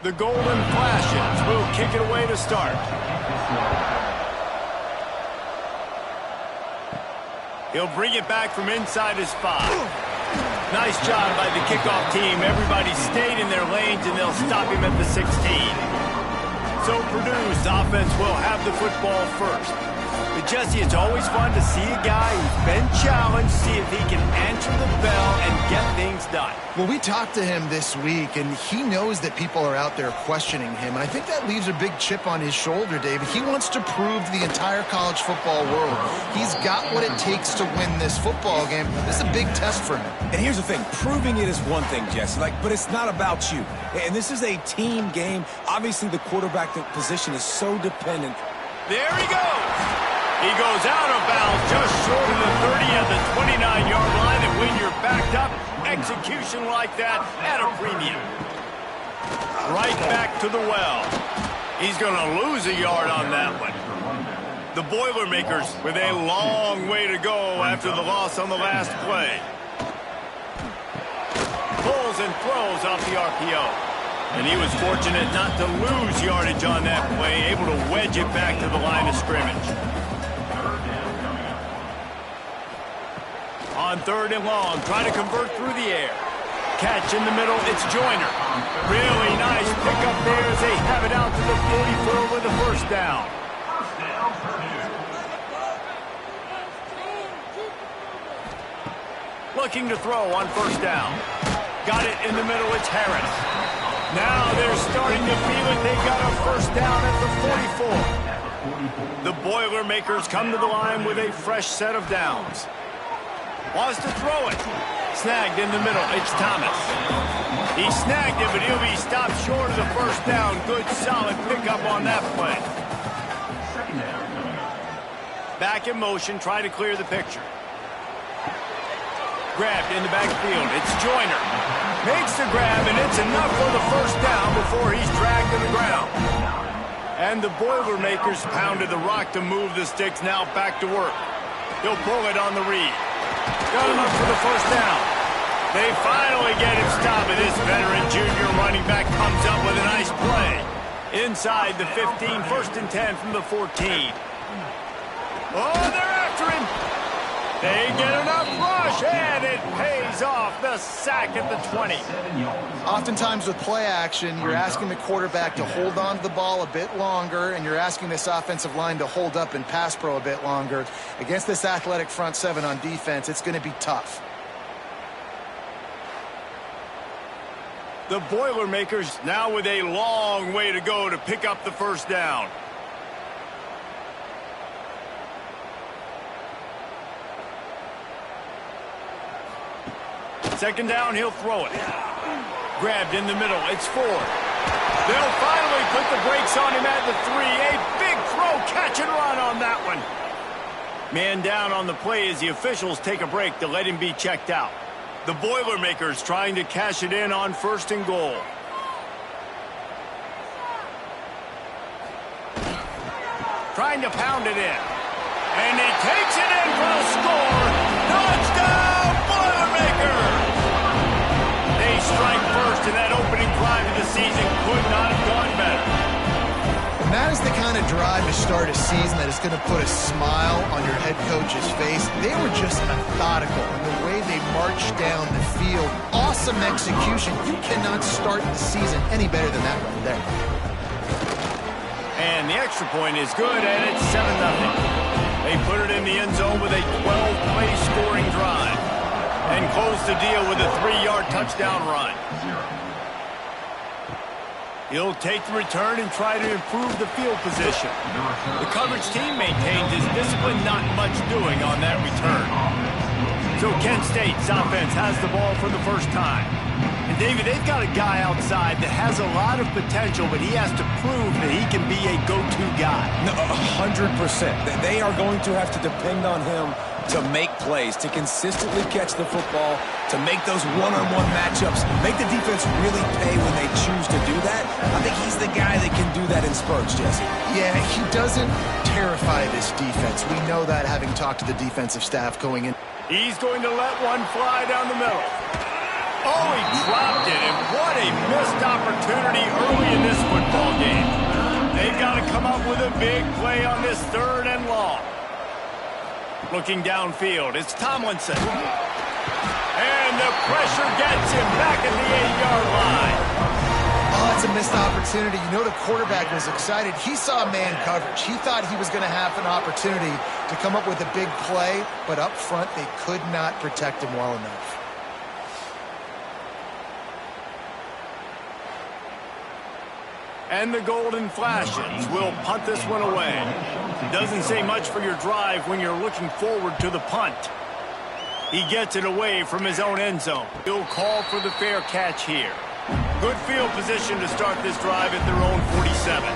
The golden flashes will kick it away to start. He'll bring it back from inside his 5. Nice job by the kickoff team. Everybody stayed in their lanes, and they'll stop him at the 16. So Purdue's offense will have the football first. But Jesse, it's always fun to see a guy who's been challenged, see if he can answer the bell and get things done. Well, we talked to him this week, and he knows that people are out there questioning him. And I think that leaves a big chip on his shoulder, David. He wants to prove to the entire college football world he's got what it takes to win this football game. This is a big test for him. And here's the thing. Proving it is one thing, Jesse, but it's not about you. And this is a team game. Obviously, the quarterback position is so dependent. There he goes. He goes out of bounds just short of the 30 at the 29-yard line, and when you're backed up, execution like that at a premium. Right back to the well. He's going to lose a yard on that one. The Boilermakers with a long way to go after the loss on the last play. Pulls and throws off the RPO. And he was fortunate not to lose yardage on that play, able to wedge it back to the line of scrimmage. On 3rd and long, trying to convert through the air. Catch in the middle, it's Joyner. Really nice pickup there as they have it out to the 44 with a first down. Looking to throw on first down. Got it in the middle, it's Harris. Now they're starting to feel it. They got a first down at the 44. The Boilermakers come to the line with a fresh set of downs. Wants to throw it. Snagged in the middle. It's Thomas. He snagged it, but he'll be stopped short of the first down. Good, solid pickup on that play. Back in motion, try to clear the picture. Grabbed in the backfield. It's Joyner. Makes the grab, and it's enough for the first down before he's dragged to the ground. And the Boilermakers pounded the rock to move the sticks. Now back to work. He'll pull it on the read. Got him up for the first down. They finally get him stopped, and this veteran junior running back comes up with a nice play. Inside the 15, 1st and 10 from the 14. Oh, they're after him. They get enough rush, and it pays off. The sack at the 20. Oftentimes with play action, you're asking the quarterback to hold on to the ball a bit longer, and you're asking this offensive line to hold up and pass pro a bit longer. Against this athletic front 7 on defense, it's going to be tough. The Boilermakers now with a long way to go to pick up the first down. Second down, he'll throw it. Grabbed in the middle, it's Ford. They'll finally put the brakes on him at the 3. A big throw, catch and run on that one. Man down on the play as the officials take a break to let him be checked out. The Boilermakers trying to cash it in on 1st and goal. Trying to pound it in. And he takes it in for the score. Touchdown, Boilermakers! They strike first, and that opening drive of the season could not have gone better. And that is the kind of drive to start a season that is going to put a smile on your head coach's face. They were just methodical in the way they marched down the field. Awesome execution. You cannot start the season any better than that right there. And the extra point is good, and it's 7-0. They put it in the end zone with a 12-play scoring drive and close the deal with a 3-yard touchdown run. He'll take the return and try to improve the field position. The coverage team maintains his discipline, not much doing on that return. So Kent State's offense has the ball for the first time. And David, they've got a guy outside that has a lot of potential, but he has to prove that he can be a go-to guy. No, 100%. They are going to have to depend on him to make plays, to consistently catch the football, to make those one-on-one matchups, make the defense really pay when they choose to do that. I think he's the guy that can do that in spurts, Jesse. Yeah, he doesn't terrify this defense. We know that, having talked to the defensive staff going in. He's going to let one fly down the middle. Oh, he dropped it, and what a missed opportunity early in this football game. They've got to come up with a big play on this 3rd and long. Looking downfield, it's Tomlinson. And the pressure gets him back at the 8-yard line. Oh, it's a missed opportunity. You know the quarterback was excited. He saw man coverage. He thought he was going to have an opportunity to come up with a big play, but up front they could not protect him well enough. And the Golden Flashes will punt this one away. Doesn't say much for your drive when you're looking forward to the punt. He gets it away from his own end zone. He'll call for the fair catch here. Good field position to start this drive at their own 47.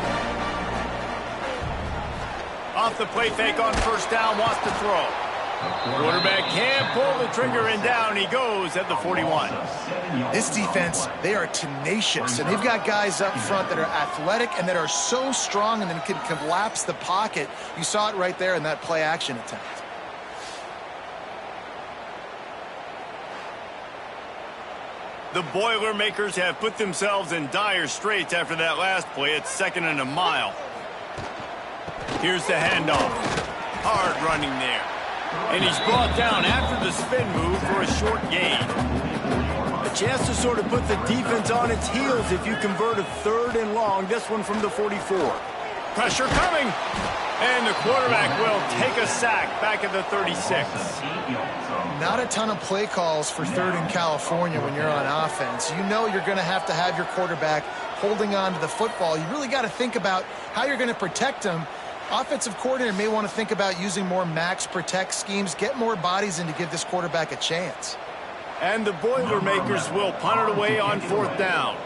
Off the play fake on 1st down, wants to throw. Quarterback can't pull the trigger, and down he goes at the 41. This defense, they are tenacious, and they've got guys up front that are athletic and that are so strong and then can collapse the pocket. You saw it right there in that play action attempt. The Boilermakers have put themselves in dire straits after that last play. It's 2nd and a mile. Here's the handoff. Hard running there. And he's brought down after the spin move for a short gain. A chance to sort of put the defense on its heels if you convert a 3rd and long. This one from the 44. Pressure coming. And the quarterback will take a sack back at the 36. Not a ton of play calls for 3rd and California when you're on offense. You know you're going to have your quarterback holding on to the football. You really got to think about how you're going to protect him. Offensive coordinator may want to think about using more max protect schemes, get more bodies in to give this quarterback a chance. And the Boilermakers will punt it away on 4th down.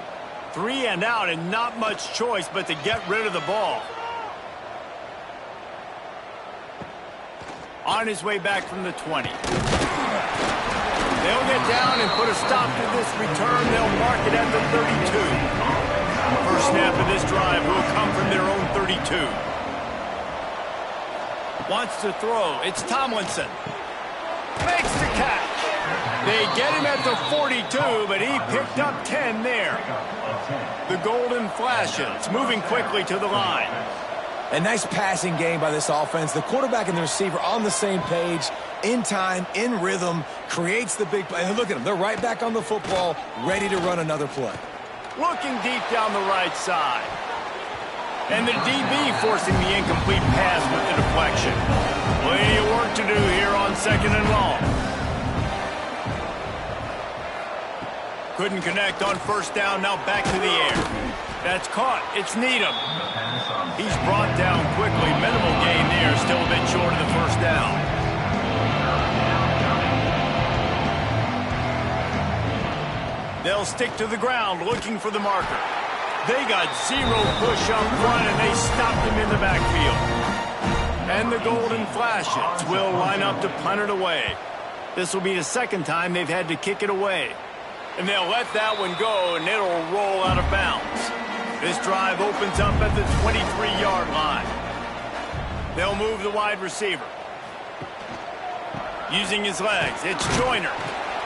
3 and out, and not much choice but to get rid of the ball. On his way back from the 20. They'll get down and put a stop to this return. They'll mark it at the 32. First snap of this drive will come from their own 32. Wants to throw. It's Tomlinson. Makes the catch. They get him at the 42, but he picked up 10 there. The Golden Flashes moving quickly to the line. A nice passing game by this offense. The quarterback and the receiver on the same page, in time, in rhythm, creates the big play. Look at them. They're right back on the football, ready to run another play. Looking deep down the right side. And the DB forcing the incomplete pass with the deflection. Plenty of work to do here on 2nd and long. Couldn't connect on 1st down, now back to the air. That's caught. It's Needham. He's brought down quickly. Minimal gain there, still a bit short of the 1st down. They'll stick to the ground looking for the marker. They got 0 push up front, and they stopped him in the backfield. And the Golden Flashes will line up to punt it away. This will be the 2nd time they've had to kick it away. And they'll let that one go, and it'll roll out of bounds. This drive opens up at the 23-yard line. They'll move the wide receiver. Using his legs, it's Joyner.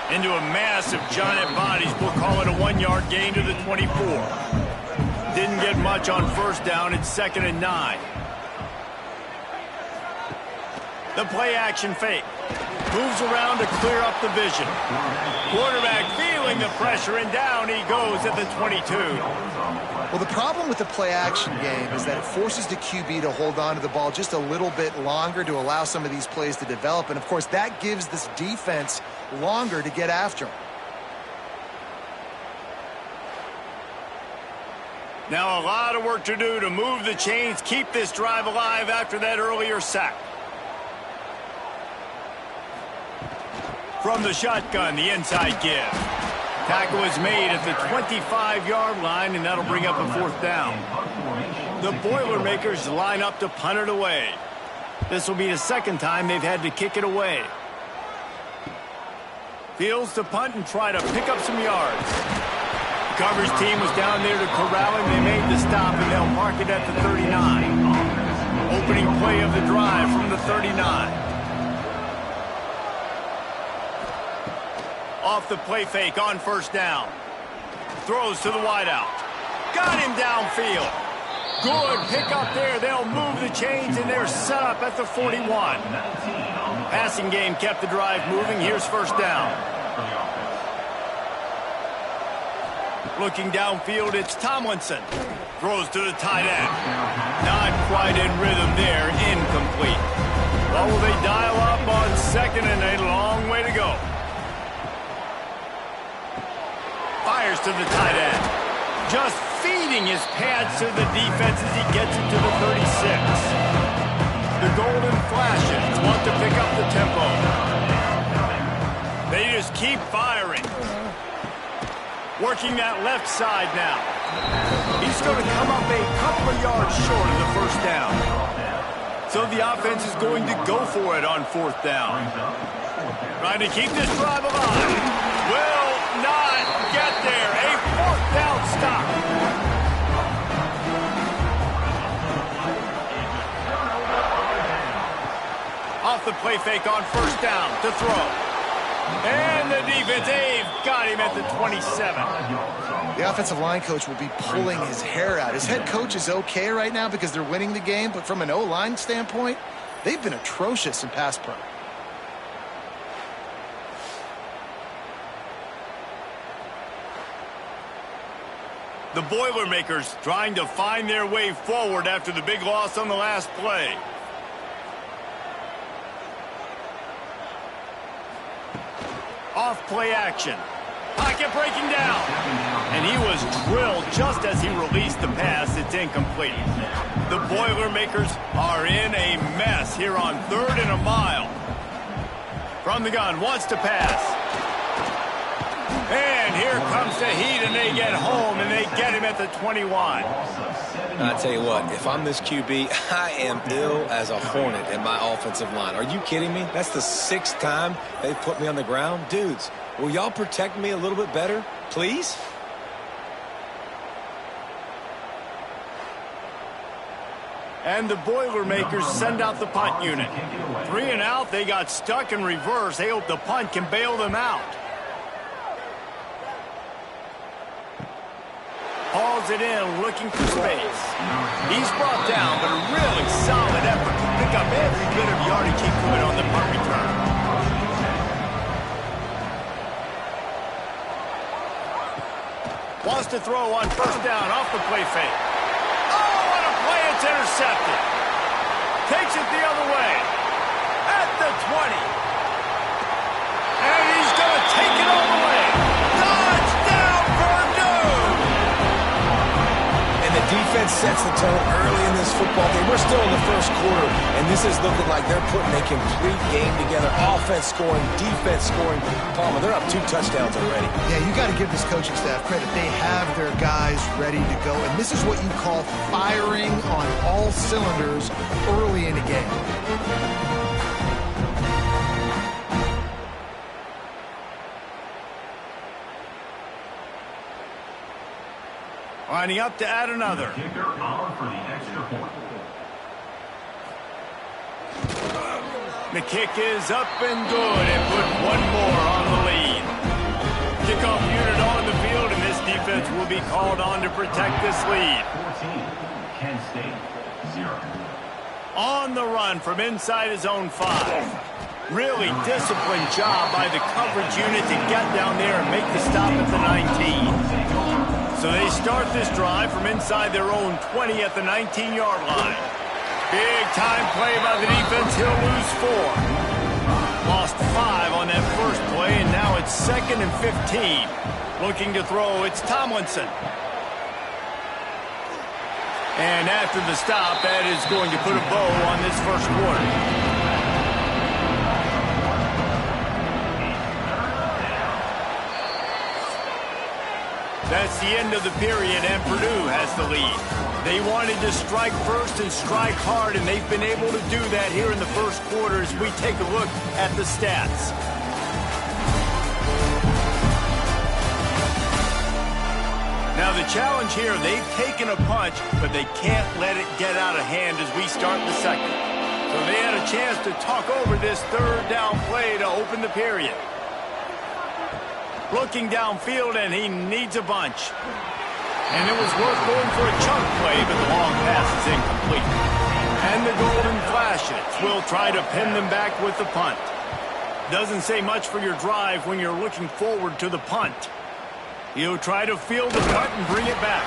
Into a mass of giant bodies, we'll call it a 1-yard gain to the 24. Didn't get much on 1st down. It's 2nd and 9. The play action fake. Moves around to clear up the vision. Quarterback feeling the pressure, and down he goes at the 22. Well, the problem with the play action game is that it forces the QB to hold on to the ball just a little bit longer to allow some of these plays to develop. And, of course, that gives this defense longer to get after him. Now a lot of work to do to move the chains, keep this drive alive after that earlier sack. From the shotgun, the inside give. Tackle is made at the 25-yard line, and that'll bring up a 4th down. The Boilermakers line up to punt it away. This will be the 2nd time they've had to kick it away. Fields to punt and try to pick up some yards. Coverage team was down there to corral him. They made the stop, and they'll mark it at the 39. Opening play of the drive from the 39. Off the play fake on first down. Throws to the wideout. Got him downfield. Good pick up there. They'll move the chains, and they're set up at the 41. Passing game kept the drive moving. Here's first down. Looking downfield, it's Tomlinson. Throws to the tight end. Not quite in rhythm there. Incomplete. Well, will they dial up on second and a long way to go? Fires to the tight end. Just feeding his pads to the defense as he gets it to the 36. The golden flashes want to pick up the tempo. They just keep firing. Working that left side now. He's going to come up a couple of yards short of the first down. So the offense is going to go for it on fourth down. Trying to keep this drive alive. Will not get there. A fourth down stop. Off the play fake on first down to throw. And the defense, they've got him at the 27. The offensive line coach will be pulling his hair out. His head coach is okay right now because they're winning the game, but from an O-line standpoint, they've been atrocious in pass pro. The Boilermakers trying to find their way forward after the big loss on the last play. Off play action. Pocket breaking down. And he was drilled just as he released the pass. It's incomplete. The Boilermakers are in a mess here on 3rd and a mile. From the gun, wants to pass. And here comes the heat, and they get home, and they get him at the 21. I tell you what, if I'm this QB, I am ill as a hornet in my offensive line. Are you kidding me? That's the 6th time they've put me on the ground. Dudes, will y'all protect me a little bit better, please? And the Boilermakers send out the punt unit. 3 and out, they got stuck in reverse. They hope the punt can bail them out. Hauls it in, looking for space. He's brought down, but a really solid effort to pick up every bit of yardage he could on the punt return. Wants to throw on first down off the play fake. Oh, what a play! It's intercepted. Takes it the other way. At the 20. And he's going to take it all the way. Touchdown, Purdue! And the defense sets the tone early in this football game. We're still in the first quarter, and this is looking like they're putting a complete game together. Offense scoring, defense scoring. Palmer, they're up 2 touchdowns already. Yeah, you got to give this coaching staff credit. They have their guys ready to go, and this is what you call firing on all cylinders early in the game. Lining up to add another. The kick is up and good, and put one more on the lead. Kickoff unit on the field, and this defense will be called on to protect this lead. 14, Kent State, 0. On the run from inside his own 5. Really disciplined job by the coverage unit to get down there and make the stop at the 19. So they start this drive from inside their own 20 at the 19-yard line. Big time play by the defense. He'll lose 4. Lost 5 on that first play, and now it's 2nd and 15. Looking to throw, it's Tomlinson. And after the stop, that is going to put a bow on this first quarter. That's the end of the period, and Purdue has the lead. They wanted to strike first and strike hard, and they've been able to do that here in the first quarter as we take a look at the stats. Now the challenge here, they've taken a punch, but they can't let it get out of hand as we start the second. So they had a chance to talk over this 3rd down play to open the period. Looking downfield, and he needs a bunch. And it was worth going for a chunk play, but the long pass is incomplete. And the Golden Flashes will try to pin them back with the punt. Doesn't say much for your drive when you're looking forward to the punt. He'll try to field the punt and bring it back.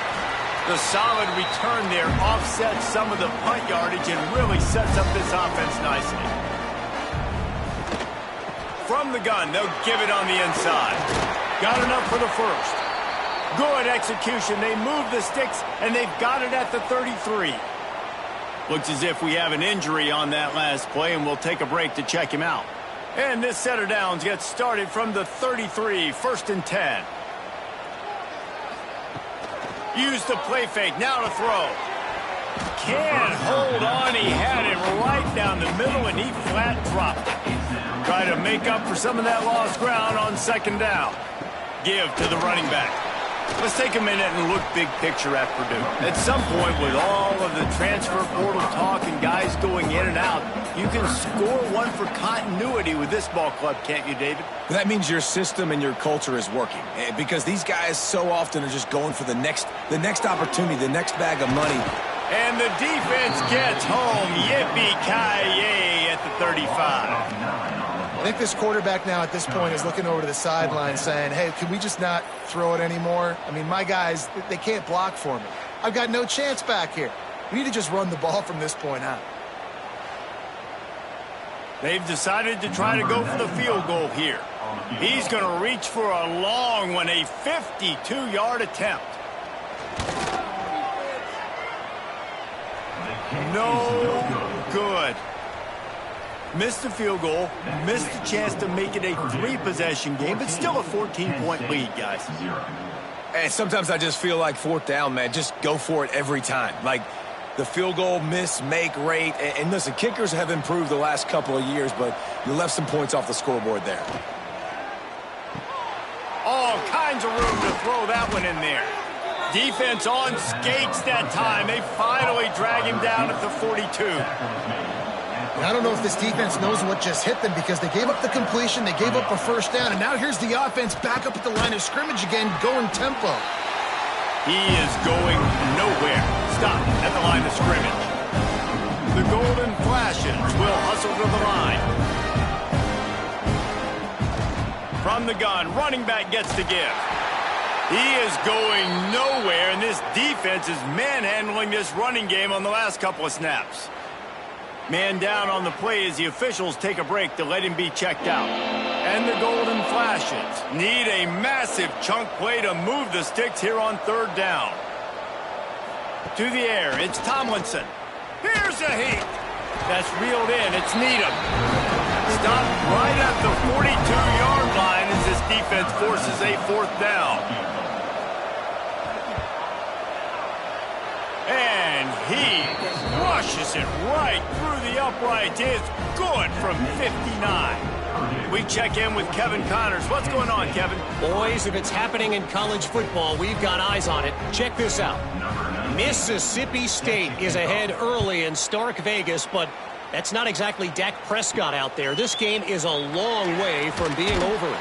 The solid return there offsets some of the punt yardage and really sets up this offense nicely. From the gun, they'll give it on the inside. Got enough for the first. Good execution. They move the sticks, and they've got it at the 33. Looks as if we have an injury on that last play, and we'll take a break to check him out. And this set of downs gets started from the 33, 1st and 10. Use the play fake, now to throw. Can't hold on, he had it right down the middle, and he flat dropped it. Try to make up for some of that lost ground on 2nd down. Give to the running back. Let's take a minute and look big picture at Purdue. At some point, with all of the transfer portal talk and guys going in and out, you can score one for continuity with this ball club, can't you, David? That means your system and your culture is working, because these guys so often are just going for the next opportunity, the next bag of money. And the defense gets home. Yippee-ki-yay at the 35. I think this quarterback now at this point is looking over to the sideline saying, hey, can we just not throw it anymore? I mean, my guys, they can't block for me. I've got no chance back here. We need to just run the ball from this point out. They've decided to try to go for the field goal here. He's going to reach for a long one, a 52-yard attempt. No good. Missed the field goal, missed the chance to make it a 3-possession game, but still a 14-point lead, guys. And sometimes I just feel like 4th down, man, just go for it every time. Like the field goal miss-make rate. And listen, kickers have improved the last couple of years, but you left some points off the scoreboard there. All kinds of room to throw that one in there. Defense on skates that time. They finally drag him down at the 42. I don't know if this defense knows what just hit them because they gave up the completion, they gave up a 1st down, and now here's the offense back up at the line of scrimmage again, going tempo. He is going nowhere. Stop at the line of scrimmage. The Golden Flashes will hustle to the line. From the gun, running back gets to give. He is going nowhere, and this defense is manhandling this running game on the last couple of snaps. Man down on the play as the officials take a break to let him be checked out. And the Golden Flashes need a massive chunk play to move the sticks here on 3rd down. To the air, it's Tomlinson. Here's a heat. That's reeled in, it's Needham. Stopped right at the 42-yard line as this defense forces a 4th down. And he crushes it right through the upright. It's good from 59. We check in with Kevin Connors. What's going on, Kevin? Boys, if it's happening in college football, we've got eyes on it. Check this out. Mississippi State is ahead early in Stark Vegas, but that's not exactly Dak Prescott out there. This game is a long way from being over.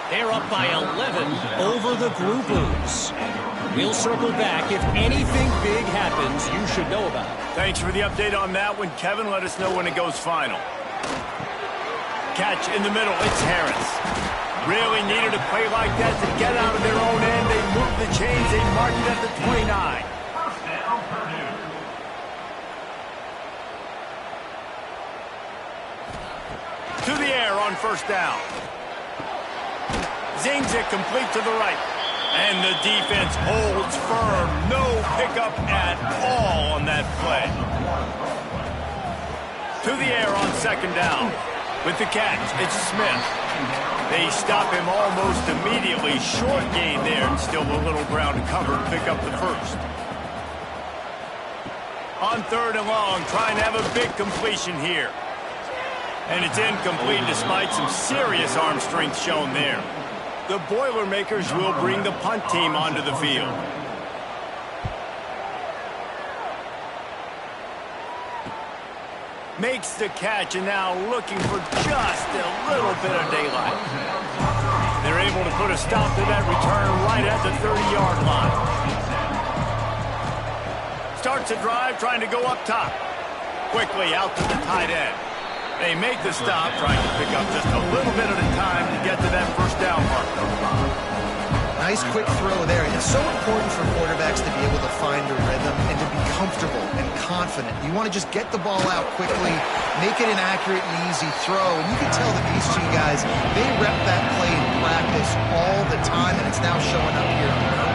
They're up by 11 over the Blue Blues. We'll circle back. If anything big happens, you should know about it. Thanks for the update on that one, Kevin. Let us know when it goes final. Catch in the middle. It's Harris. Really needed a play like that to get out of their own end. They moved the chains. They marked it at the 29. To the air on 1st down. Zings it complete to the right. And the defense holds firm. No pickup at all on that play. To the air on 2nd down. With the catch, it's Smith. They stop him almost immediately. Short gain there, and still a little ground to cover to pick up the 1st. On 3rd and long, trying to have a big completion here. And it's incomplete despite some serious arm strength shown there. The Boilermakers will bring the punt team onto the field. Makes the catch and now looking for just a little bit of daylight. They're able to put a stop to that return right at the 30-yard line. Starts a drive trying to go up top. Quickly out to the tight end. They make the stop, trying to pick up just a little bit at a time to get to that first down mark. Nice quick throw there. It's so important for quarterbacks to be able to find a rhythm and to be comfortable and confident. You want to just get the ball out quickly, make it an accurate and easy throw. And you can tell that these two guys, they rep that play in practice all the time, and it's now showing up here on the field.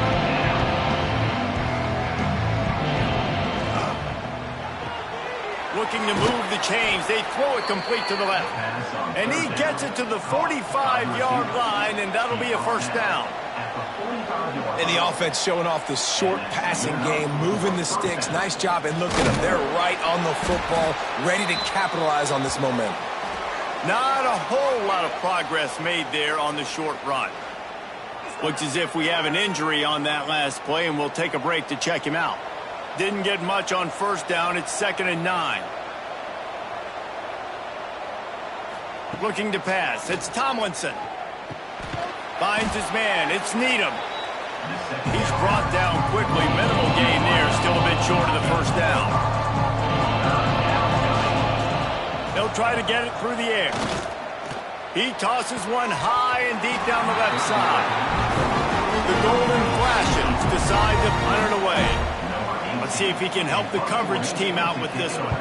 Looking to move the chains. They throw it complete to the left. And he gets it to the 45-yard line, and that'll be a first down. And the offense showing off the short passing game, moving the sticks. Nice job, and look at them. They're right on the football, ready to capitalize on this momentum. Not a whole lot of progress made there on the short run. Looks as if we have an injury on that last play, and we'll take a break to check him out. Didn't get much on first down. It's 2nd and 9. Looking to pass. It's Tomlinson. Finds his man. It's Needham. He's brought down quickly. Minimal gain there. Still a bit short of the first down. They'll try to get it through the air. He tosses one high and deep down the left side. The Golden Flashes decide to punt it away. Let's see if he can help the coverage team out with this one.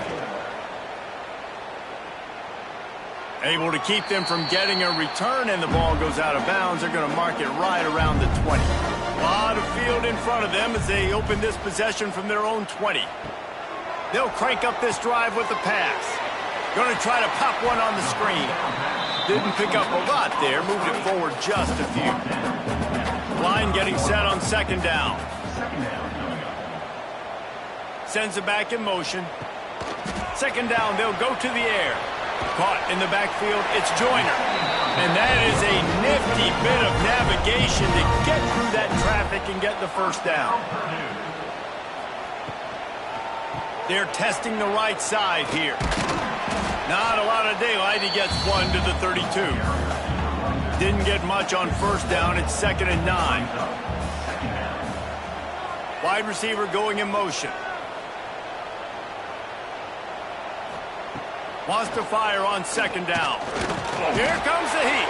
Able to keep them from getting a return, and the ball goes out of bounds. They're going to mark it right around the 20. A lot of field in front of them as they open this possession from their own 20. They'll crank up this drive with the pass. Going to try to pop one on the screen. Didn't pick up a lot there. Moved it forward just a few. Line getting set on 2nd down. Sends it back in motion. 2nd down, they'll go to the air. Caught in the backfield, it's Joyner. And that is a nifty bit of navigation to get through that traffic and get the first down. They're testing the right side here. Not a lot of daylight. He gets one to the 32. Didn't get much on first down. It's 2nd and 9. Wide receiver going in motion. Wants to fire on 2nd down. Here comes the heat.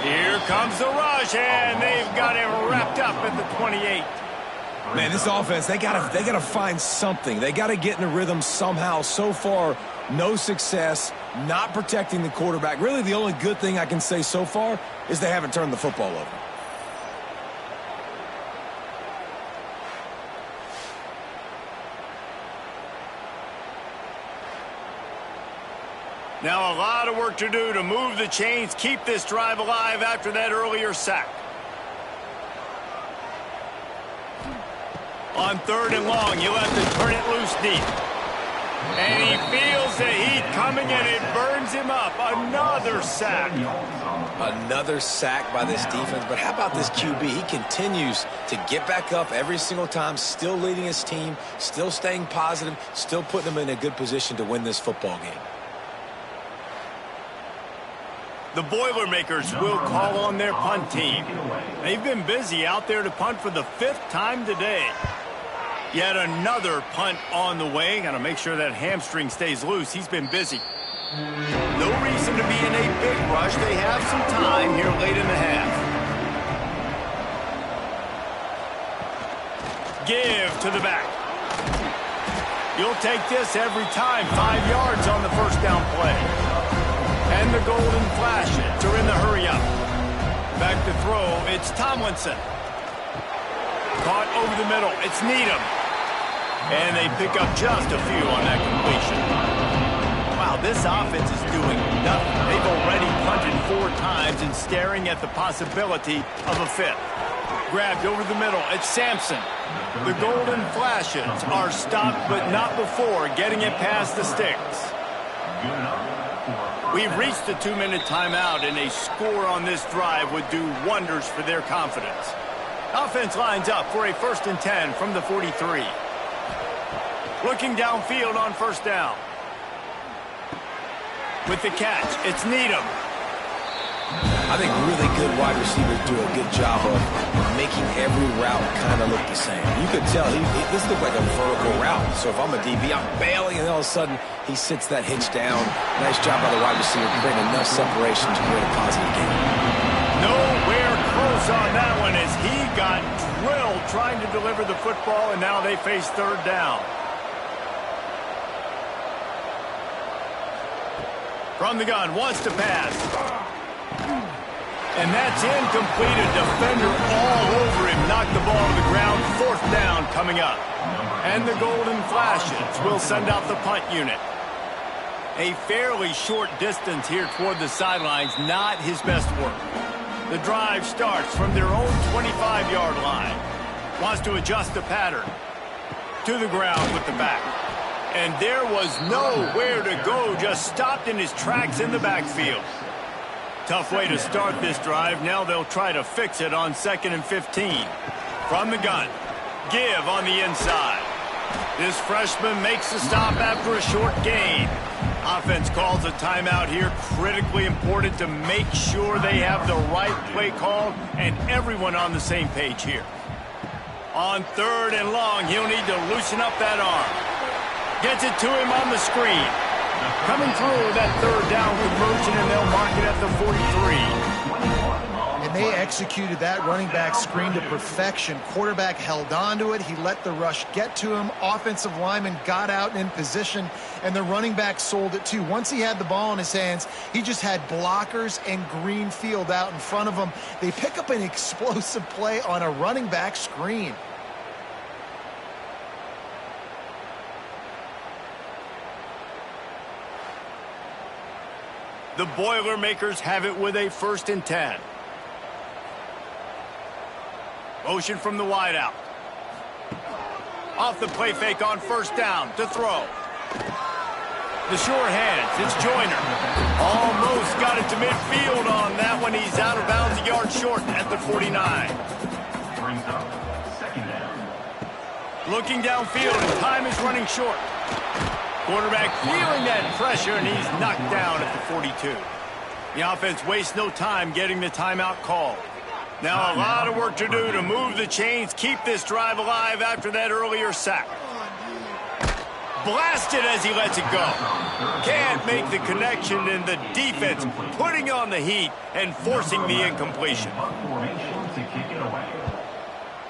Here comes the rush, and they've got him wrapped up at the 28. Man, this offense, they gotta find something. They gotta get in a rhythm somehow. So far, no success, not protecting the quarterback. Really, the only good thing I can say so far is they haven't turned the football over. Now a lot of work to do to move the chains, keep this drive alive after that earlier sack. On 3rd and long, he'll have to turn it loose deep. And he feels the heat coming, and it burns him up. Another sack. Another sack by this defense. But how about this QB? He continues to get back up every single time, still leading his team, still staying positive, still putting them in a good position to win this football game. The Boilermakers will call on their punt team. They've been busy out there to punt for the 5th time today. Yet another punt on the way. Got to make sure that hamstring stays loose. He's been busy. No reason to be in a big rush. They have some time here late in the half. Give to the back. You'll take this every time. 5 yards on the first down play. And the Golden Flashes are in the hurry-up. Back to throw, it's Tomlinson. Caught over the middle, it's Needham. And they pick up just a few on that completion. Wow, this offense is doing nothing. They've already punted 4 times and staring at the possibility of a 5th. Grabbed over the middle, it's Sampson. The Golden Flashes are stopped, but not before getting it past the sticks. We've reached the 2-minute timeout, and a score on this drive would do wonders for their confidence. Offense lines up for a 1st and 10 from the 43. Looking downfield on first down. With the catch, it's Needham. I think really good wide receivers do a good job of making every route kind of look the same. You could tell this looked like a vertical route. So if I'm a DB, I'm bailing, and all of a sudden he sits that hitch down. Nice job by the wide receiver, creating enough separation to create a positive gain. Nowhere close on that one as he got drilled trying to deliver the football, and now they face third down. From the gun, wants to pass. And that's incomplete. A defender all over him. Knocked the ball to the ground. Fourth down coming up. And the golden flashes will send out the punt unit. A fairly short distance here toward the sidelines. Not his best work. The drive starts from their own 25-yard line. Wants to adjust the pattern. To the ground with the back. And there was nowhere to go. Just stopped in his tracks in the backfield. Tough way to start this drive. Now they'll try to fix it on 2nd and 15. From the gun. Give on the inside. This freshman makes the stop after a short gain. Offense calls a timeout here. Critically important to make sure they have the right play called and everyone on the same page here. On 3rd and long, he'll need to loosen up that arm. Gets it to him on the screen. Coming through that 3rd down conversion, and they'll mark it at the 43. And they executed that running back screen to perfection. Quarterback held on to it. He let the rush get to him. Offensive lineman got out in position, and the running back sold it too. Once he had the ball in his hands, he just had blockers and green field out in front of him. They pick up an explosive play on a running back screen. The Boilermakers have it with a 1st and 10. Motion from the wideout. Off the play fake on 1st down to throw. The short hands. It's Joyner. Almost got it to midfield on that one. He's out of bounds a yard short at the 49. Brings up 2nd down. Looking downfield, and time is running short. Quarterback feeling that pressure, and he's knocked down at the 42. The offense wastes no time getting the timeout called. Now a lot of work to do to move the chains, keep this drive alive after that earlier sack. Blasted as he lets it go. Can't make the connection, and the defense putting on the heat and forcing the incompletion.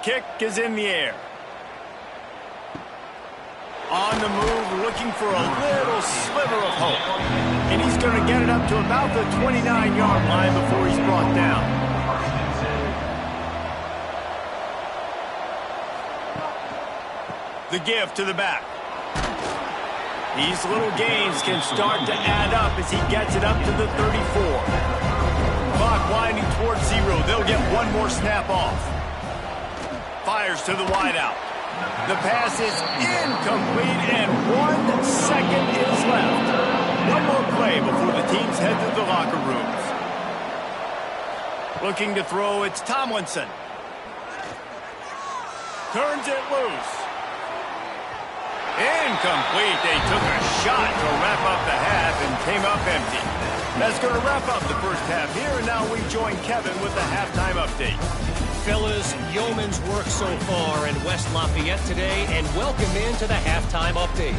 Kick is in the air. On the move, looking for a little sliver of hope. And he's going to get it up to about the 29-yard line before he's brought down. The give to the back. These little gains can start to add up as he gets it up to the 34. Clock winding towards 0. They'll get one more snap off. Fires to the wideout. The pass is incomplete, and 1 second is left. One more play before the teams head to the locker rooms. Looking to throw, it's Tomlinson. Turns it loose. Incomplete. They took a shot to wrap up the half and came up empty. That's going to wrap up the first half here, and now we join Kevin with the halftime update. Fellas, yeoman's work so far in West Lafayette today, and welcome into the halftime update.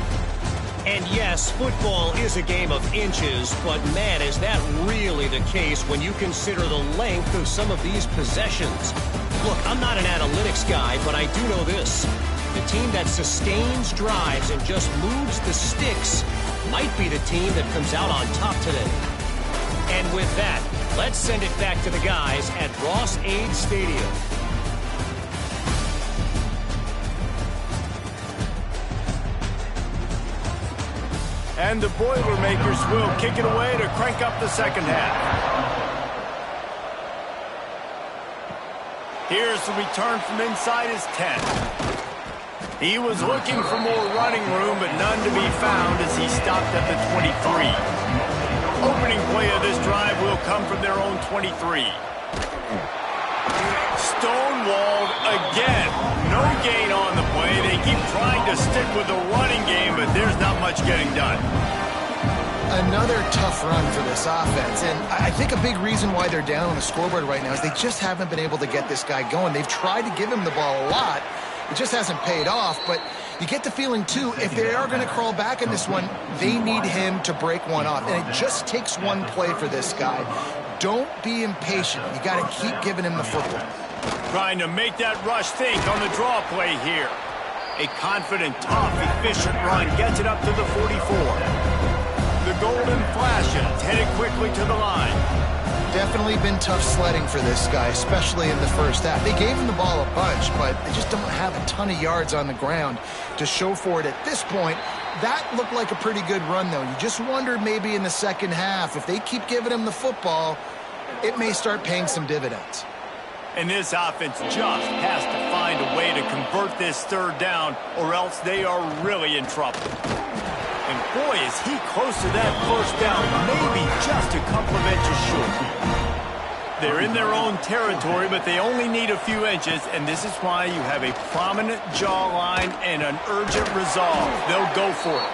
And yes, football is a game of inches, but man, is that really the case when you consider the length of some of these possessions. Look, I'm not an analytics guy, but I do know this. The team that sustains drives and just moves the sticks might be the team that comes out on top today. And with that, let's send it back to the guys at Ross-Ade Stadium. And the Boilermakers will kick it away to crank up the second half. Here's the return from inside his 10. He was looking for more running room, but none to be found as he stopped at the 23. Opening play of this drive will come from their own 23. Stonewalled again. No gain on the play. They keep trying to stick with the running game, but there's not much getting done. Another tough run for this offense, and I think a big reason why they're down on the scoreboard right now is they just haven't been able to get this guy going. They've tried to give him the ball a lot. It just hasn't paid off, but you get the feeling, too, if they are going to crawl back in this one, they need him to break one off, and it just takes one play for this guy. Don't be impatient. You got to keep giving him the football. Trying to make that rush think on the draw play here. A confident, tough, efficient run gets it up to the 44. The golden flashes headed quickly to the line. Definitely been tough sledding for this guy, especially in the first half. They gave him the ball a bunch, but they just don't have a ton of yards on the ground to show for it at this point. That looked like a pretty good run, though. You just wondered maybe in the second half, if they keep giving him the football, it may start paying some dividends. And this offense just has to find a way to convert this third down, or else they are really in trouble. And boy, is he close to that first down, maybe just a couple of inches short. They're in their own territory, but they only need a few inches, and this is why you have a prominent jawline and an urgent resolve. They'll go for it.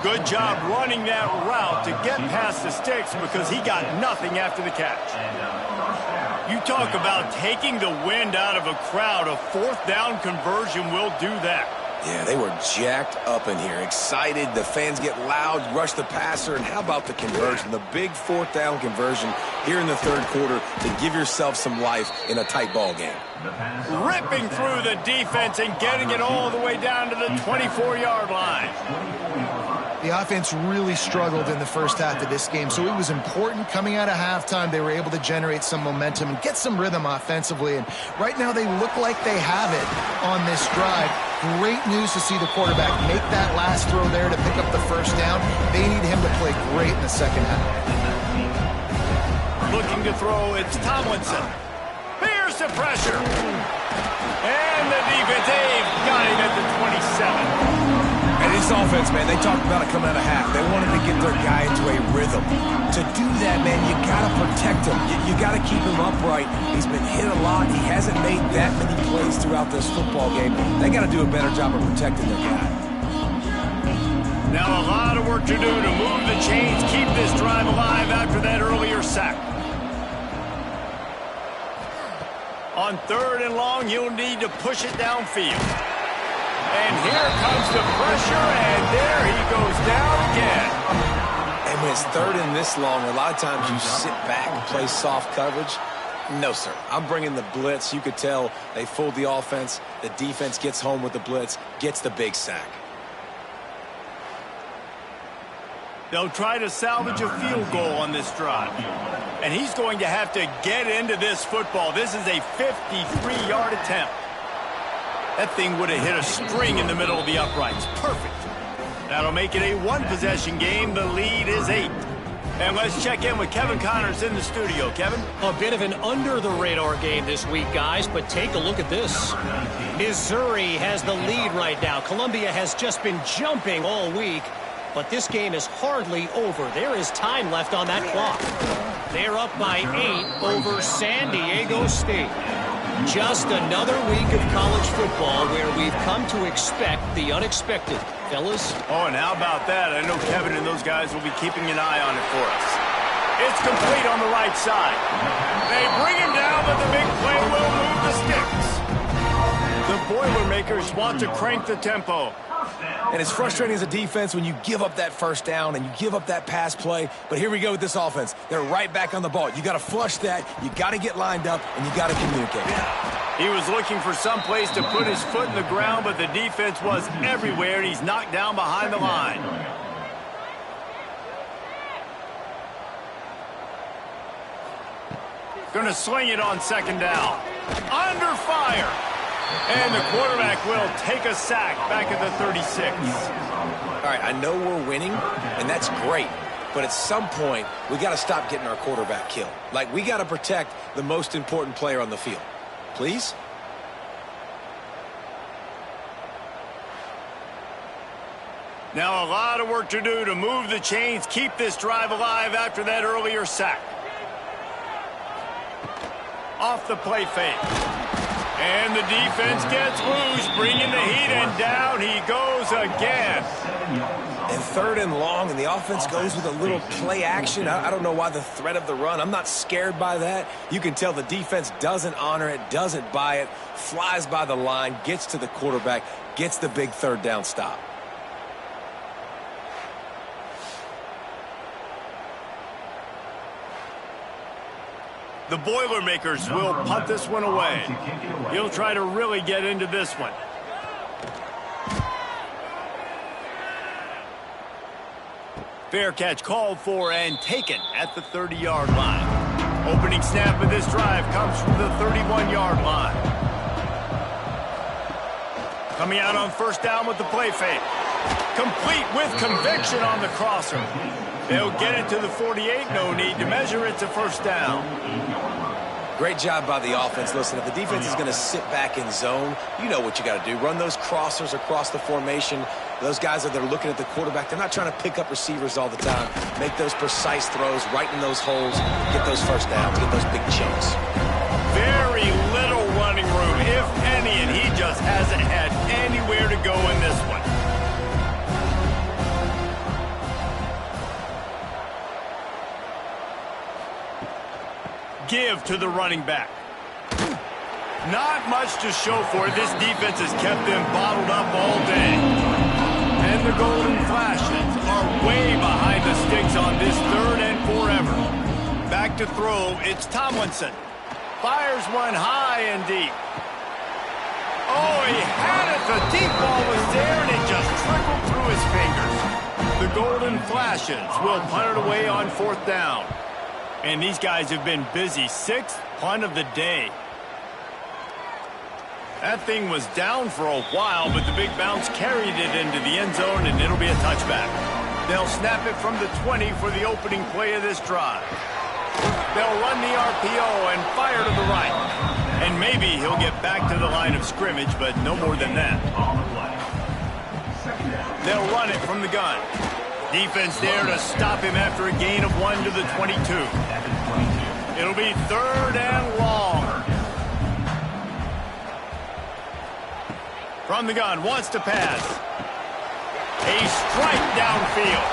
Good job running that route to get past the sticks because he got nothing after the catch. You talk about taking the wind out of a crowd. A fourth down conversion will do that. Yeah, they were jacked up in here, excited. The fans get loud, rush the passer, and how about the conversion? The big fourth down conversion here in the third quarter to give yourself some life in a tight ball game. Ripping through the defense and getting it all the way down to the 24-yard line. The offense really struggled in the first half of this game, so it was important coming out of halftime. They were able to generate some momentum and get some rhythm offensively, and right now they look like they have it on this drive. Great news to see the quarterback make that last throw there to pick up the first down. They need him to play great in the second half. Looking to throw, it's Tomlinson. Here's the pressure. And the defense, they've got him at the 27. And this offense, man, they talked about it coming out of half. They wanted to get their guy into a rhythm. To do that, man, you got to protect him. You got to keep him upright. He's been hit a lot. He hasn't made that many plays throughout this football game. They got to do a better job of protecting their guy. Now a lot of work to do to move the chains, keep this drive alive after that earlier sack. On third and long, you'll need to push it downfield. And here comes the pressure, and there he goes down again. And when it's third and this long, a lot of times you sit back and play soft coverage. No, sir. I'm bringing the blitz. You could tell they fooled the offense. The defense gets home with the blitz, gets the big sack. They'll try to salvage a field goal on this drive. And he's going to have to get into this football. This is a 53-yard attempt. That thing would have hit a string in the middle of the uprights. Perfect. That'll make it a one-possession game. The lead is 8. And let's check in with Kevin Connors in the studio. Kevin? A bit of an under-the-radar game this week, guys, but take a look at this. Missouri has the lead right now. Columbia has just been jumping all week, but this game is hardly over. There is time left on that clock. They're up by 8 over San Diego State. Just another week of college football where we've come to expect the unexpected. Fellas? Oh, and how about that? I know Kevin and those guys will be keeping an eye on it for us. It's complete on the right side. They bring him down, but the big play will move the sticks. The Boilermakers want to crank the tempo. And it's frustrating as a defense when you give up that first down and you give up that pass play. But here we go with this offense. They're right back on the ball. You got to flush that. You got to get lined up, and you got to communicate. He was looking for some place to put his foot in the ground, but the defense was everywhere, and he's knocked down behind the line. Going to sling it on second down. Under fire. And the quarterback will take a sack back at the 36. All right, I know we're winning, and that's great. But at some point, we got to stop getting our quarterback killed. Like, we got to protect the most important player on the field. Please? Now a lot of work to do to move the chains, keep this drive alive after that earlier sack. Off the play fake. And the defense gets loose, bringing the heat, and down he goes again. And 3rd and long, and the offense goes with a little play action. I don't know why the threat of the run. I'm not scared by that. You can tell the defense doesn't honor it, doesn't buy it, flies by the line, gets to the quarterback, gets the big 3rd down stop. The Boilermakers will punt this one away. He'll try to really get into this one. Fair catch called for and taken at the 30-yard line. Opening snap of this drive comes from the 31-yard line. Coming out on 1st down with the play fake. Complete with conviction on the crosser. They'll get it to the 48. No need to measure it to 1st down. Great job by the offense. Listen, if the defense is going to sit back in zone, you know what you got to do. Run those crossers across the formation. Those guys that are looking at the quarterback, they're not trying to pick up receivers all the time. Make those precise throws right in those holes. Get those 1st downs. Get those big chunks. Very little running room, if any, and he just hasn't had anywhere to go in this one. Give to the running back. Not much to show for it. This defense has kept them bottled up all day. And the Golden Flashes are way behind the sticks on this 3rd and forever. Back to throw, it's Tomlinson. Fires one high and deep. Oh, he had it. The deep ball was there, and it just trickled through his fingers. The Golden Flashes will punt it away on 4th down. And these guys have been busy. 6th punt of the day. That thing was down for a while, but the big bounce carried it into the end zone, and it'll be a touchback. They'll snap it from the 20 for the opening play of this drive. They'll run the RPO and fire to the right. And maybe he'll get back to the line of scrimmage, but no more than that. They'll run it from the gun. Defense there to stop him after a gain of 1 to the 22. It'll be 3rd and long. From the gun, wants to pass. A strike downfield.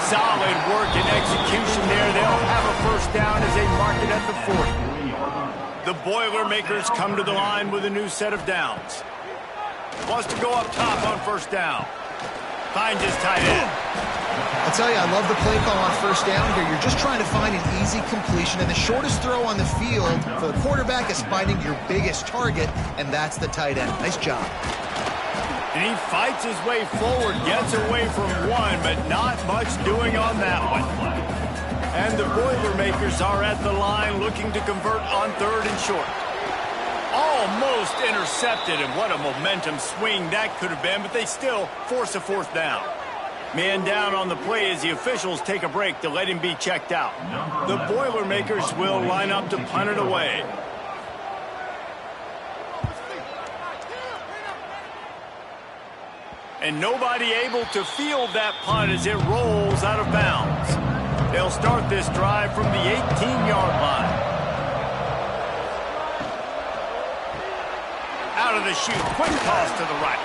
Solid work and execution there. They'll have a 1st down as they mark it at the 40. The Boilermakers come to the line with a new set of downs. Wants to go up top on 1st down. Finds his tight end. I'll tell you, I love the play call on 1st down here. You're just trying to find an easy completion, and the shortest throw on the field for the quarterback is finding your biggest target, and that's the tight end. Nice job. And he fights his way forward, gets away from one, but not much doing on that one. And the Boilermakers are at the line looking to convert on 3rd and short. Almost intercepted, and what a momentum swing that could have been, but they still force a 4th down. Man down on the play as the officials take a break to let him be checked out. The Boilermakers will line up to punt it away. And nobody able to field that punt as it rolls out of bounds. They'll start this drive from the 18-yard line. Out of the chute, quick toss to the right.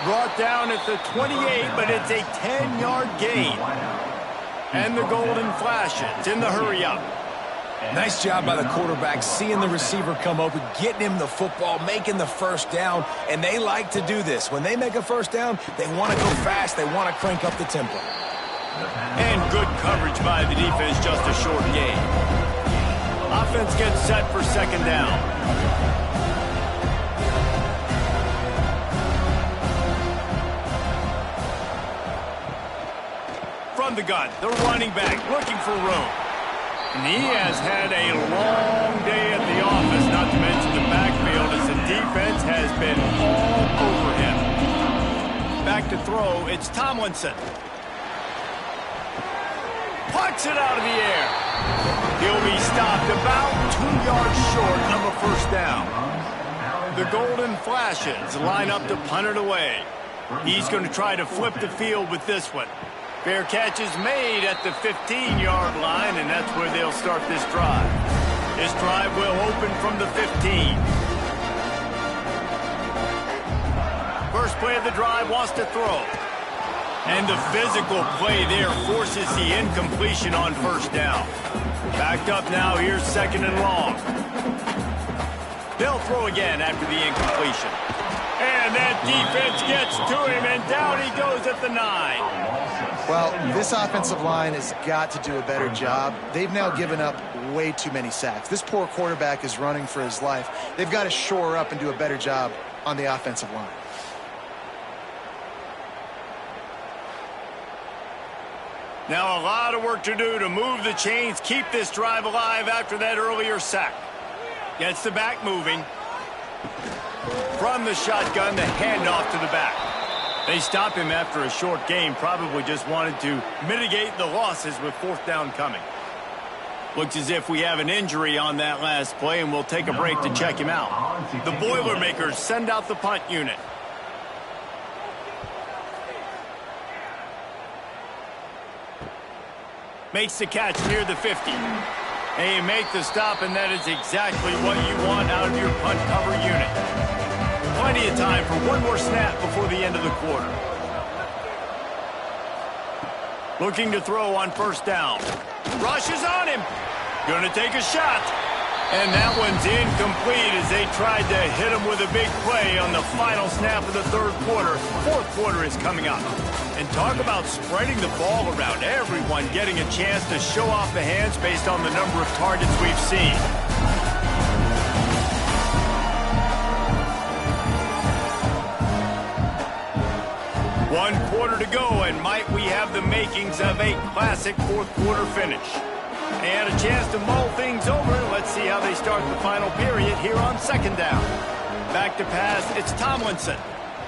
Brought down at the 28, but it's a 10-yard gain. And the Golden Flashes in the hurry-up. Nice job by the quarterback, seeing the receiver come open, getting him the football, making the 1st down, and they like to do this. When they make a 1st down, they want to go fast, they want to crank up the tempo. And good coverage by the defense, just a short gain. Offense gets set for 2nd down. From the gun, the running back looking for room. And he has had a long day at the office, not to mention the backfield, as the defense has been all over him. Back to throw, it's Tomlinson. Puts it out of the air. He'll be stopped about 2 yards short of a 1st down. The Golden Flashes line up to punt it away. He's going to try to flip the field with this one. Fair catch is made at the 15-yard line, and that's where they'll start this drive. This drive will open from the 15. First play of the drive, wants to throw. And the physical play there forces the incompletion on first down. Backed up now, here's 2nd and long. They'll throw again after the incompletion. And that defense gets to him, and down he goes at the 9. Well, this offensive line has got to do a better job. They've now given up way too many sacks. This poor quarterback is running for his life. They've got to shore up and do a better job on the offensive line. Now a lot of work to do to move the chains, keep this drive alive after that earlier sack. Gets the back moving. From the shotgun, the handoff to the back. They stop him after a short game, probably just wanted to mitigate the losses with 4th down coming. Looks as if we have an injury on that last play, and we'll take a break to check him out. The Boilermakers send out the punt unit. Makes the catch near the 50. And you make the stop, and that is exactly what you want out of your punt cover unit. Plenty of time for one more snap before the end of the quarter. Looking to throw on 1st down. Rush is on him. Going to take a shot. And that one's incomplete as they tried to hit him with a big play on the final snap of the 3rd quarter. 4th quarter is coming up. And talk about spreading the ball around. Everyone getting a chance to show off the hands based on the number of targets we've seen. One quarter to go, and might we have the makings of a classic 4th quarter finish. And a chance to mull things over. Let's see how they start the final period here on 2nd down. Back to pass, it's Tomlinson.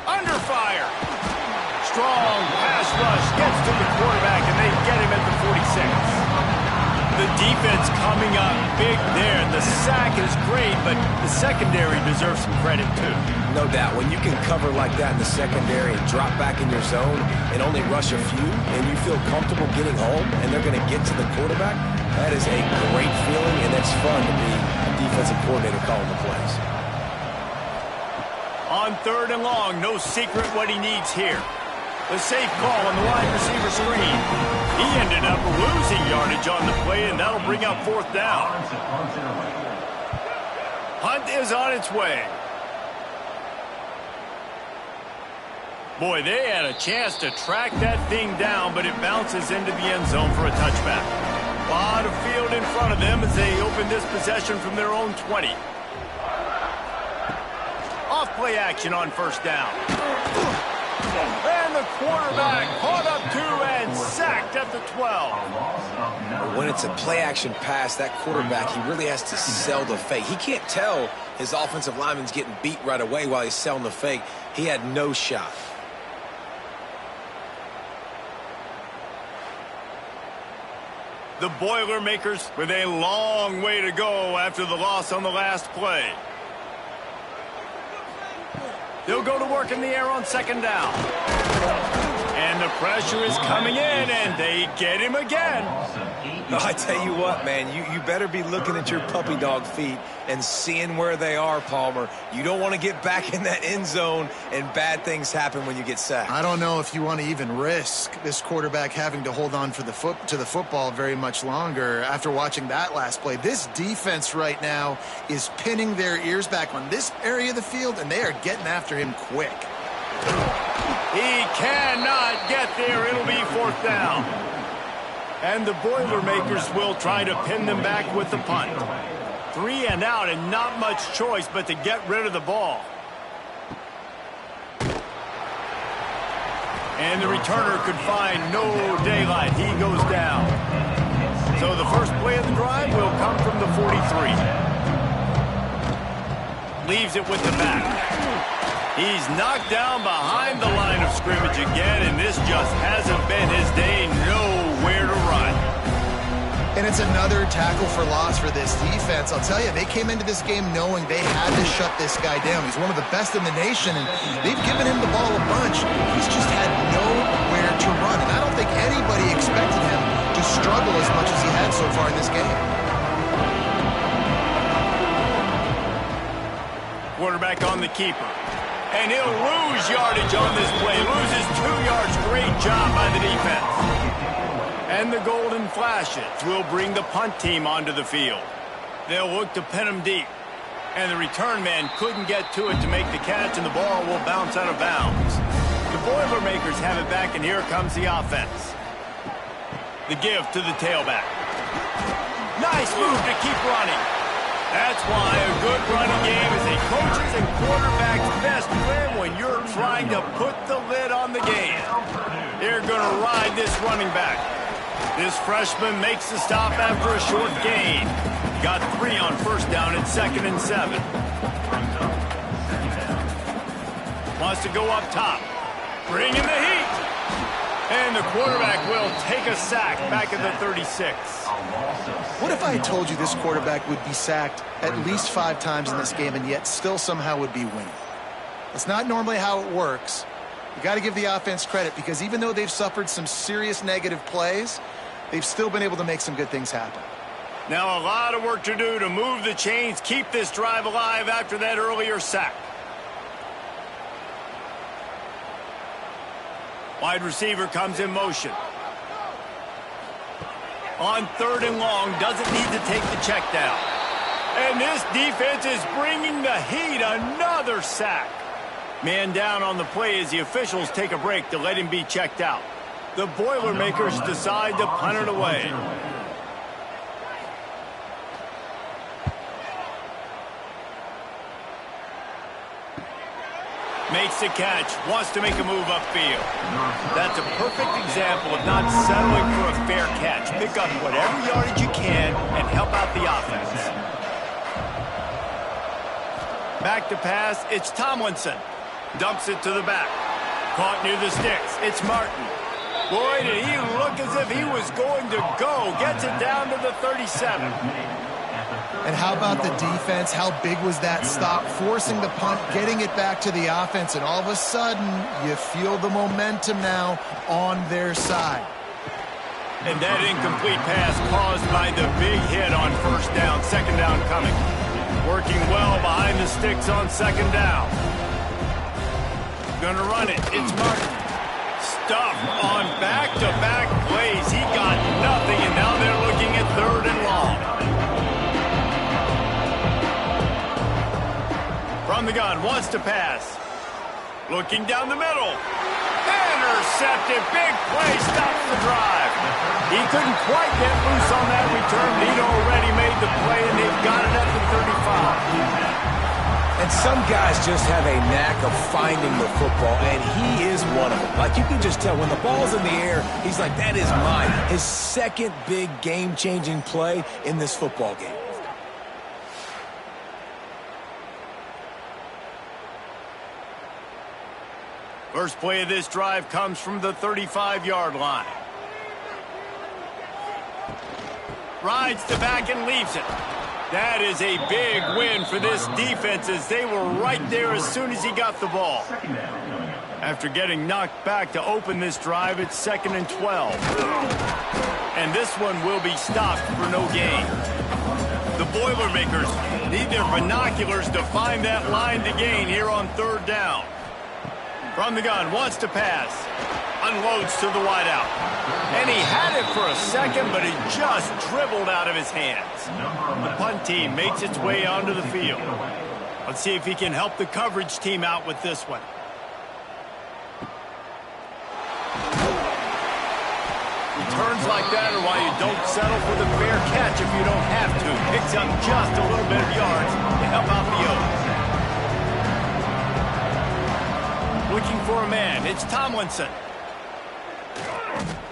Under fire. Strong pass rush gets to the quarterback, and they get him at the 46. The defense coming up big there. The sack is great, but the secondary deserves some credit too. No doubt. When you can cover like that in the secondary and drop back in your zone and only rush a few, and you feel comfortable getting home, and they're going to get to the quarterback, that is a great feeling, and it's fun to be a defensive coordinator calling the plays. On 3rd and long, no secret what he needs here. The safe call on the wide receiver screen. He ended up losing yardage on the play, and that'll bring up 4th down. Hunt is on its way. Boy, they had a chance to track that thing down, but it bounces into the end zone for a touchback. A lot of field in front of them as they open this possession from their own 20. Off play action on 1st down. And the quarterback caught up to and sacked at the 12. When it's a play-action pass, that quarterback, he really has to sell the fake. He can't tell his offensive lineman's getting beat right away while he's selling the fake. He had no shot. The Boilermakers with a long way to go after the loss on the last play. They'll go to work in the air on 2nd down. And the pressure is coming in, and they get him again. I tell you what, man, you better be looking at your puppy dog feet and seeing where they are, Palmer. You don't want to get back in that end zone, and bad things happen when you get sacked. I don't know if you want to even risk this quarterback having to hold on to the football very much longer after watching that last play. This defense right now is pinning their ears back on this area of the field, and they are getting after him quick. He cannot get there. It'll be 4th down. And the Boilermakers will try to pin them back with the punt. 3 and out, and not much choice but to get rid of the ball. And the returner could find no daylight. He goes down. So the first play of the drive will come from the 43. Leaves it with the back. He's knocked down behind the line of scrimmage again, and this just hasn't been his day. Nowhere to run. And it's another tackle for loss for this defense. I'll tell you, they came into this game knowing they had to shut this guy down. He's one of the best in the nation, and they've given him the ball a bunch. He's just had nowhere to run, and I don't think anybody expected him to struggle as much as he had so far in this game. Quarterback on the keeper. And he'll lose yardage on this play. Loses 2 yards. Great job by the defense. And the golden flashes will bring the punt team onto the field. They'll look to pin him deep. And the return man couldn't get to it to make the catch, and the ball will bounce out of bounds. The Boilermakers have it back, and here comes the offense. The give to the tailback. Nice move to keep running. That's why a good running game is a coach's and quarterback's best friend when you're trying to put the lid on the game. They're going to ride this running back. This freshman makes the stop after a short gain. Got 3 on first down at 2nd and 7. Wants to go up top. Bring in the heat. And the quarterback will take a sack back at the 36. What if I had told you this quarterback would be sacked at least 5 times in this game and yet still somehow would be winning? It's not normally how it works. You got to give the offense credit because even though they've suffered some serious negative plays, they've still been able to make some good things happen. Now a lot of work to do to move the chains, keep this drive alive after that earlier sack. Wide receiver comes in motion. On 3rd and long, doesn't need to take the check down. And this defense is bringing the heat. Another sack. Man down on the play as the officials take a break to let him be checked out. The Boilermakers decide to punt it away. Makes the catch, wants to make a move upfield. That's a perfect example of not settling for a fair catch. Pick up whatever yardage you can and help out the offense. Back to pass, it's Tomlinson. Dumps it to the back. Caught near the sticks, it's Martin. Boy, did he look as if he was going to go. Gets it down to the 37. And how about the defense? How big was that stop? Forcing the punt, getting it back to the offense, and all of a sudden, you feel the momentum now on their side. And that incomplete pass caused by the big hit on first down, 2nd down coming. Working well behind the sticks on 2nd down. Gonna run it, it's Martin. Stuff on back-to-back plays. He got nothing, and now they're looking at 3rd and long. From the gun, wants to pass. Looking down the middle. Intercepted, big play, stops the drive. He couldn't quite get loose on that return. He'd already made the play, and they've got it at the 35. And some guys just have a knack of finding the football, and he is one of them. Like, you can just tell when the ball's in the air, he's like, that is mine. His second big game-changing play in this football game. First play of this drive comes from the 35-yard line. Rides the back and leaves it. That is a big win for this defense as they were right there as soon as he got the ball. After getting knocked back to open this drive, it's 2nd and 12. And this one will be stopped for no gain. The Boilermakers need their binoculars to find that line to gain here on 3rd down. From the gun, wants to pass. Unloads to the wideout. And he had it for a second, but it just dribbled out of his hands. The punt team makes its way onto the field. Let's see if he can help the coverage team out with this one. Returns like that are why you don't settle for the fair catch if you don't have to. Picks up just a little bit of yards to help out the O's. Looking for a man. It's Tomlinson.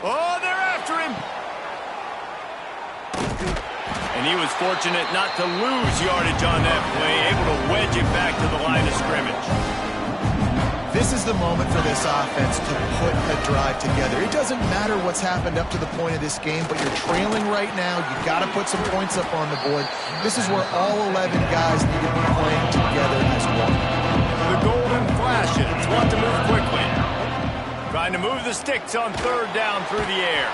Oh, they're after him. And he was fortunate not to lose yardage on that play, able to wedge it back to the line of scrimmage. This is the moment for this offense to put a drive together. It doesn't matter what's happened up to the point of this game, but you're trailing right now. You've got to put some points up on the board. This is where all 11 guys need to be playing together as one. The golden flashes want to move quickly. Trying to move the sticks on 3rd down through the air.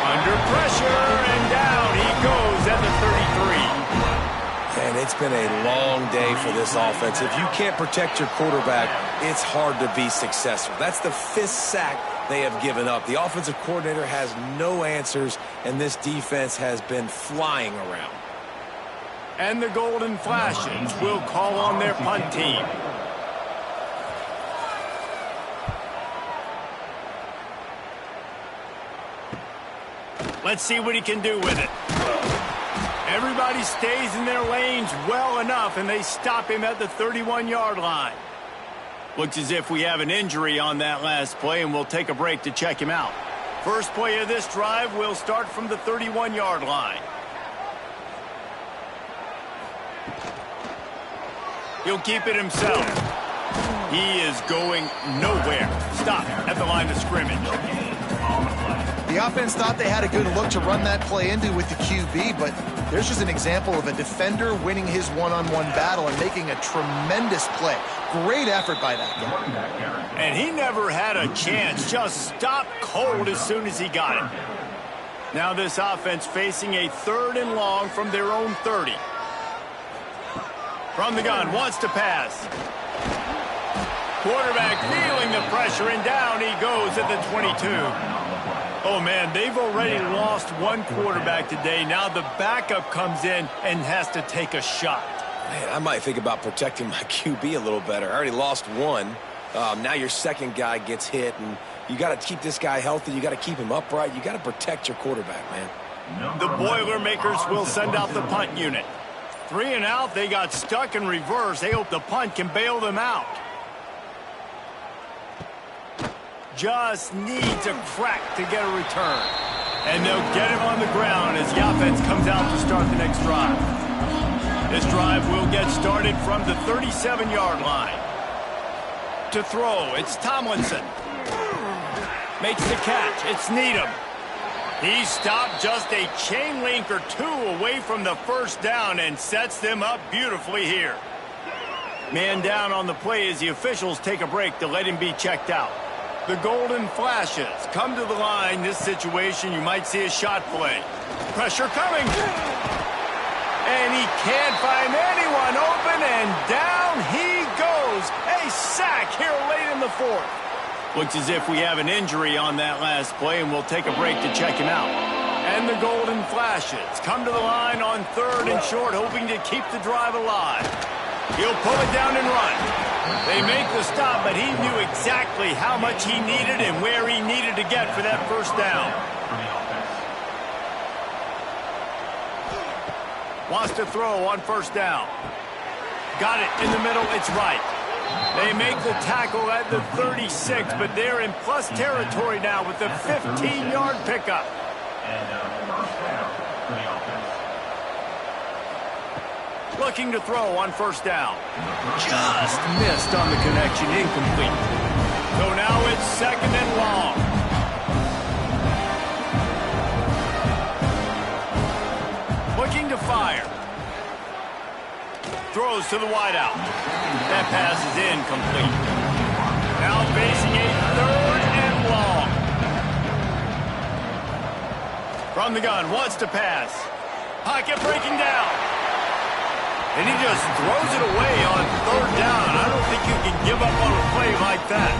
Under pressure, and down he goes at the 33. Yeah, And it's been a long day for this offense. If you can't protect your quarterback, it's hard to be successful. That's the 5th sack they have given up. The offensive coordinator has no answers, and this defense has been flying around. And the Golden Flashes will call on their punt team. Let's see what he can do with it. Everybody stays in their lanes well enough, and they stop him at the 31-yard line. Looks as if we have an injury on that last play, and we'll take a break to check him out. First play of this drive will start from the 31-yard line. He'll keep it himself. He is going nowhere. Stop at the line of scrimmage. The offense thought they had a good look to run that play into with the QB, but there's just an example of a defender winning his one-on-one battle and making a tremendous play. Great effort by that guy. And he never had a chance. Just stopped cold as soon as he got it. Now this offense facing a 3rd and long from their own 30. From the gun, wants to pass. Quarterback feeling the pressure, and down he goes at the 22. Oh, man, they've already lost one quarterback today. Now the backup comes in and has to take a shot. Man, I might think about protecting my QB a little better. I already lost one. Now your second guy gets hit, and you got to keep this guy healthy. You got to keep him upright. You got to protect your quarterback, man. The Boilermakers will send out the punt unit. 3 and out, they got stuck in reverse. They hope the punt can bail them out. Just needs a crack to get a return. And they'll get him on the ground as the offense comes out to start the next drive. This drive will get started from the 37-yard line. To throw, it's Tomlinson. Makes the catch, it's Needham. He stopped just a chain link or 2 away from the first down and sets them up beautifully here. Man down on the play as the officials take a break to let him be checked out. The Golden Flashes come to the line. This situation, you might see a shot play. Pressure coming. And he can't find anyone open, and down he goes. A sack here late in the 4th. Looks as if we have an injury on that last play, and we'll take a break to check him out. And the Golden Flashes come to the line on 3rd and short, hoping to keep the drive alive. He'll pull it down and run. They make the stop, but he knew exactly how much he needed and where he needed to get for that first down. Wants to throw on first down. Got it in the middle, it's right. They make the tackle at the 36, but they're in plus territory now with the 15-yard pickup. Looking to throw on first down. Just missed on the connection, incomplete. So now it's 2nd and long. Looking to fire. Throws to the wideout. That pass is incomplete. Now facing a 3rd and long. From the gun, wants to pass. Pocket breaking down. And he just throws it away on 3rd down. I don't think you can give up on a play like that.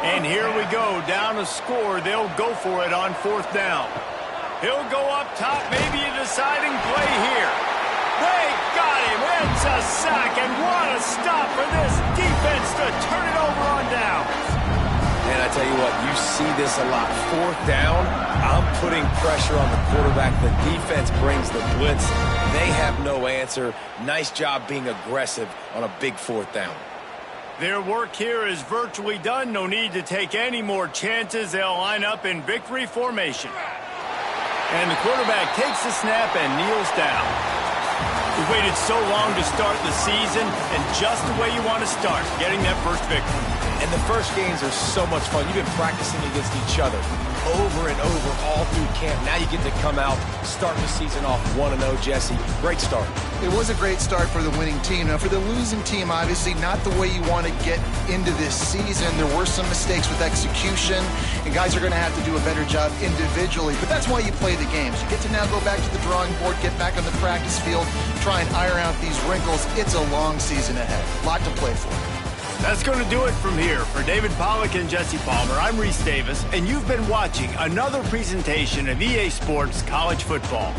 And here we go, down a score. They'll go for it on 4th down. He'll go up top, maybe a deciding play here. They got him. It's a sack, and what a stop for this defense to turn it over on downs. And I tell you what, you see this a lot. 4th down, I'm putting pressure on the quarterback. The defense brings the blitz. They have no answer. Nice job being aggressive on a big 4th down. Their work here is virtually done. No need to take any more chances. They'll line up in victory formation. And the quarterback takes the snap and kneels down. We waited so long to start the season, and just the way you want to start, getting that first victory. And the first games are so much fun. You've been practicing against each other. over and over all through camp. Now you get to come out, start the season off 1-0, Jesse. Great start. It was a great start for the winning team. Now, for the losing team, obviously not the way you want to get into this season. There were some mistakes with execution, and guys are going to have to do a better job individually. But that's why you play the games. You get to now go back to the drawing board, get back on the practice field, try and iron out these wrinkles. It's a long season ahead. A lot to play for. That's going to do it from here. For David Pollack and Jesse Palmer, I'm Reese Davis, and you've been watching another presentation of EA Sports College Football.